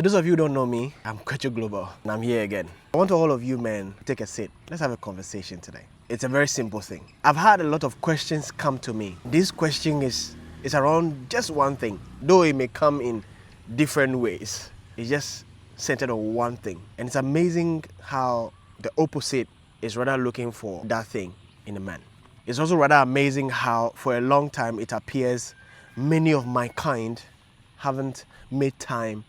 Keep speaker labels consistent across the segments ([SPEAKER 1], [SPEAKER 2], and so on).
[SPEAKER 1] For those of you who don't know me, I'm Kwetso Global and I'm here again. I want all of you men to take a seat. Let's have a conversation today. It's a very simple thing. I've had a lot of questions come to me. This question is around just one thing, though it may come in different ways. It's just centered on one thing. And it's amazing how the opposite is rather looking for that thing in a man. It's also rather amazing how for a long time it appears many of my kind haven't made time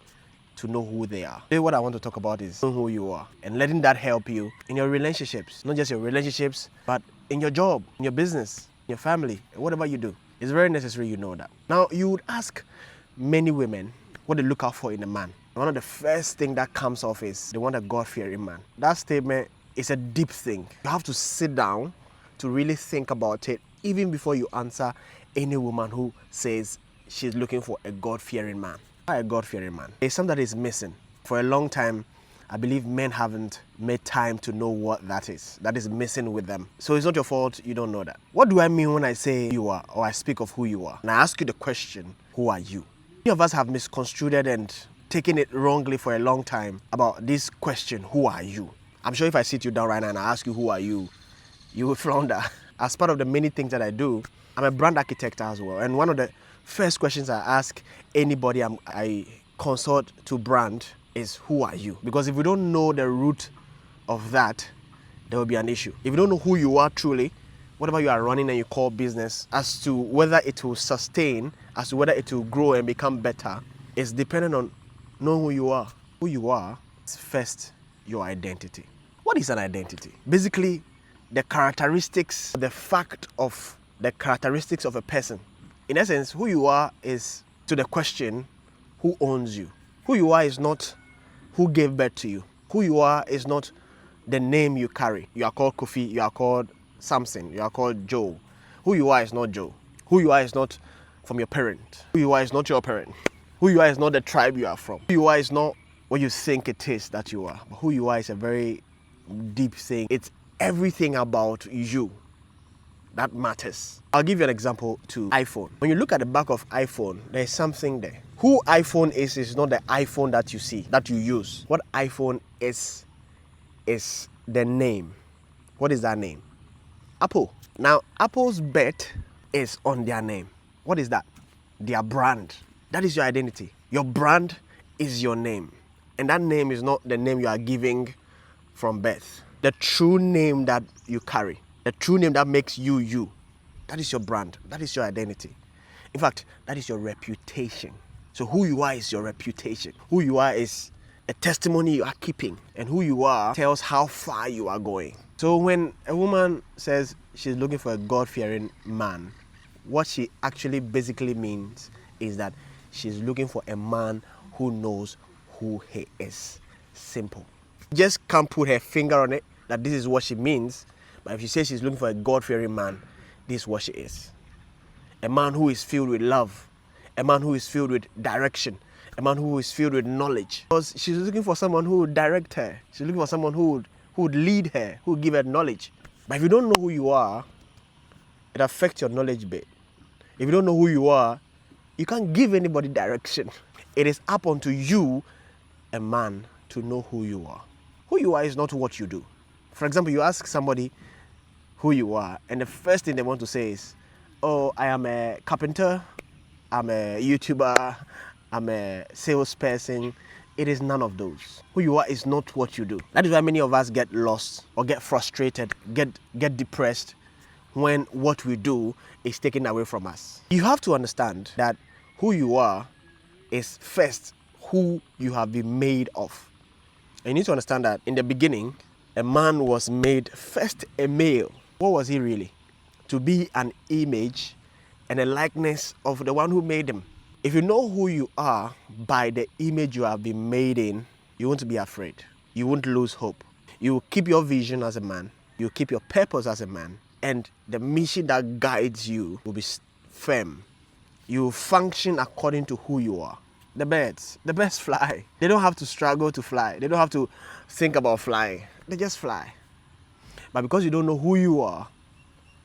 [SPEAKER 1] to know who they are. Today what I want to talk about is knowing who you are and letting that help you in your relationships. Not just your relationships, but in your job, in your business, in your family, whatever you do. It's very necessary you know that. Now, you would ask many women what they look out for in a man. One of the first things that comes off is they want a God-fearing man. That statement is a deep thing. You have to sit down to really think about it even before you answer any woman who says she's looking for a God-fearing man. A God-fearing man. It's something that is missing. For a long time, I believe men haven't made time to know what that is. That is missing with them. So it's not your fault you don't know that. What do I mean when I say you are, or I speak of who you are? And I ask you the question, who are you? Many of us have misconstrued and taken it wrongly for a long time about this question, who are you? I'm sure if I sit you down right now and I ask you, who are you will flounder. As part of the many things that I do, I'm a brand architect as well. And one of the first questions I ask anybody I consult to brand is, who are you? Because if we don't know the root of that, there will be an issue. If you don't know who you are truly, whatever you are running and you call business, as to whether it will sustain, as to whether it will grow and become better, is dependent on knowing who you are. Who you are is first your identity. What is an identity? Basically, the characteristics, the fact of the characteristics of a person. In essence, who you are is to the question, who owns you? Who you are is not who gave birth to you. Who you are is not the name you carry. You are called Kofi, you are called Samson, you are called Joe. Who you are is not Joe. Who you are is not from your parent. Who you are is not your parent. Who you are is not the tribe you are from. Who you are is not what you think it is that you are. But who you are is a very deep thing. It's everything about you that matters. I'll give you an example to iPhone. When you look at the back of iPhone, there's something there. Who iPhone is not the iPhone that you see, that you use. What iPhone is the name. What is that name? Apple. Now, Apple's bet is on their name. What is that? Their brand. That is your identity. Your brand is your name. And that name is not the name you are giving from birth. The true name that you carry. The true name that makes you, you. That is your brand. That is your identity. In fact, that is your reputation. So who you are is your reputation. Who you are is a testimony you are keeping. And who you are tells how far you are going. So when a woman says she's looking for a God-fearing man, what she actually basically means is that she's looking for a man who knows who he is. Simple. Just can't put her finger on it that this is what she means. But if she says she's looking for a God-fearing man, this is what she is. A man who is filled with love. A man who is filled with direction. A man who is filled with knowledge. Because she's looking for someone who would direct her. She's looking for someone who would lead her, who would give her knowledge. But if you don't know who you are, it affects your knowledge bit. If you don't know who you are, you can't give anybody direction. It is up unto you, a man, to know who you are. Who you are is not what you do. For example, you ask somebody who you are, and the first thing they want to say is, oh, I am a carpenter, I'm a YouTuber, I'm a salesperson. It is none of those. Who you are is not what you do. That is why many of us get lost or get frustrated, get depressed when what we do is taken away from us. You have to understand that who you are is first who you have been made of. And you need to understand that in the beginning, a man was made first a male. What was he really? To be an image and a likeness of the one who made him. If you know who you are by the image you have been made in, you won't be afraid. You won't lose hope. You will keep your vision as a man. You will keep your purpose as a man. And the mission that guides you will be firm. You will function according to who you are. The birds fly. They don't have to struggle to fly. They don't have to think about flying. They just fly. But because you don't know who you are,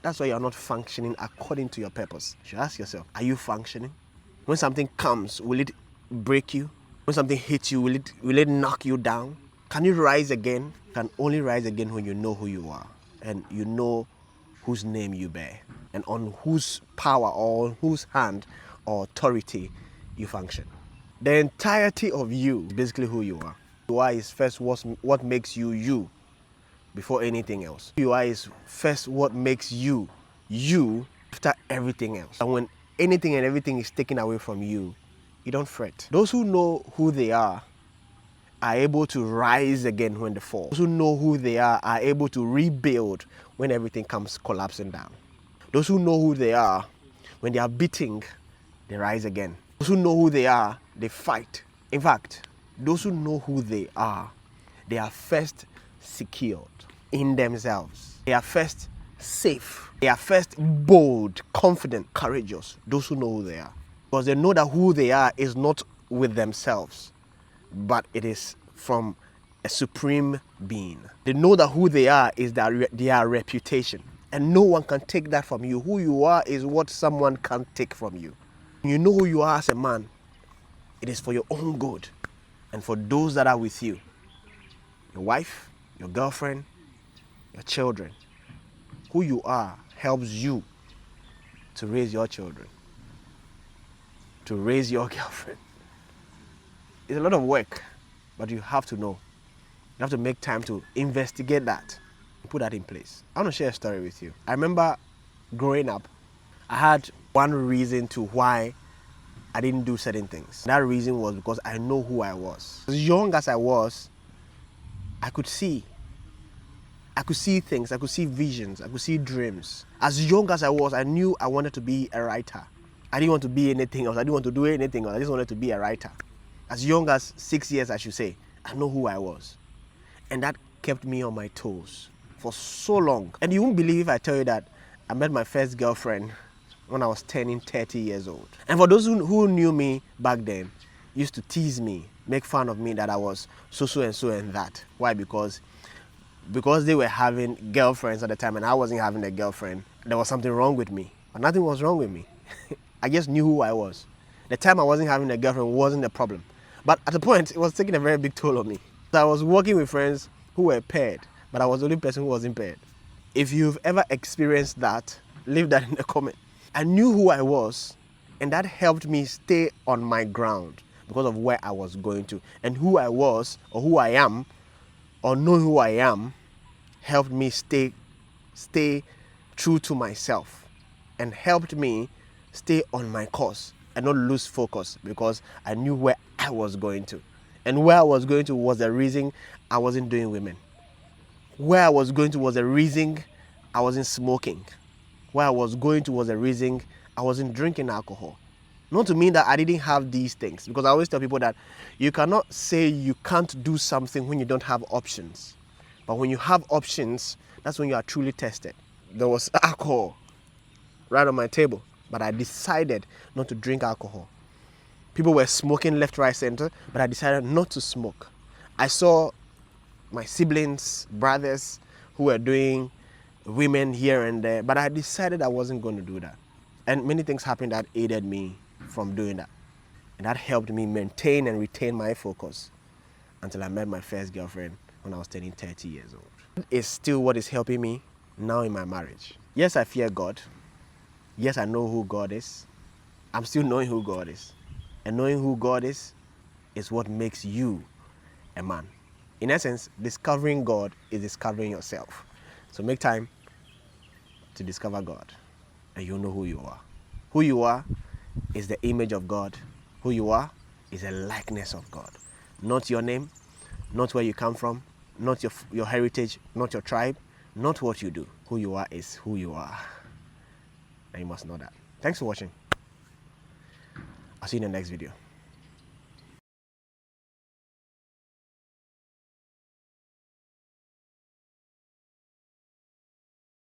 [SPEAKER 1] that's why you're not functioning according to your purpose. You should ask yourself, are you functioning? When something comes, will it break you? When something hits you, will it knock you down? Can you rise again? You can only rise again when you know who you are and you know whose name you bear and on whose power or on whose hand or authority you function. The entirety of you is basically who you are. Who you are is first what makes you you before anything else. Who you are is first what makes you you after everything else. And when anything and everything is taken away from you, you don't fret. Those who know who they are able to rise again when they fall. Those who know who they are able to rebuild when everything comes collapsing down. Those who know who they are, when they are beating, they rise again. Those who know who they are, they fight. In fact, those who know who they are first secured in themselves. They are first safe. They are first bold, confident, courageous. Those who know who they are. Because they know that who they are is not with themselves, but it is from a supreme being. They know that who they are is their reputation. And no one can take that from you. Who you are is what someone can't take from you. When you know who you are as a man, it is for your own good and for those that are with you. Your wife, your girlfriend, your children. Who you are helps you to raise your children, to raise your girlfriend. It's a lot of work, but you have to know. You have to make time to investigate that and put that in place. I want to share a story with you. I remember growing up, I had one reason to why I didn't do certain things. That reason was because I know who I was. As young as I was, I could see things, I could see visions, I could see dreams. As young as I was, I knew I wanted to be a writer. I didn't want to be anything else. I didn't want to do anything else. I just wanted to be a writer. As young as 6 years, I should say, I know who I was. And that kept me on my toes for so long. And you won't believe if I tell you that I met my first girlfriend when I was turning 30 years old. And for those who knew me back then, used to tease me, make fun of me that I was so and that. Why? Because they were having girlfriends at the time and I wasn't having a girlfriend, there was something wrong with me. But nothing was wrong with me. I just knew who I was. The time I wasn't having a girlfriend wasn't a problem. But at the point, it was taking a very big toll on me. So I was working with friends who were paired, but I was the only person who wasn't paired. If you've ever experienced that, leave that in the comment. I knew who I was, and that helped me stay on my ground because of where I was going to. And who I was, or who I am, or knowing who I am, helped me stay true to myself and helped me stay on my course and not lose focus because I knew where I was going to. And where I was going to was the reason I wasn't doing women. Where I was going to was the reason I wasn't smoking. Where I was going to was the reason I wasn't drinking alcohol. Not to mean that I didn't have these things, because I always tell people that you cannot say you can't do something when you don't have options. But when you have options, that's when you are truly tested. There was alcohol right on my table, but I decided not to drink alcohol. People were smoking left, right, center, but I decided not to smoke. I saw my siblings, brothers, who were doing women here and there, but I decided I wasn't going to do that. And many things happened that aided me from doing that. And that helped me maintain and retain my focus until I met my first girlfriend when I was turning 30 years old. It's still what is helping me now in my marriage. Yes, I fear God. Yes, I know who God is. I'm still knowing who God is. And knowing who God is what makes you a man. In essence, discovering God is discovering yourself. So make time to discover God, and you'll know who you are. Who you are is the image of God. Who you are is a likeness of God. Not your name, not where you come from, not your heritage, not your tribe, not what you do. Who you are is who you are. And you must know that. Thanks for watching. I'll see you in the next video.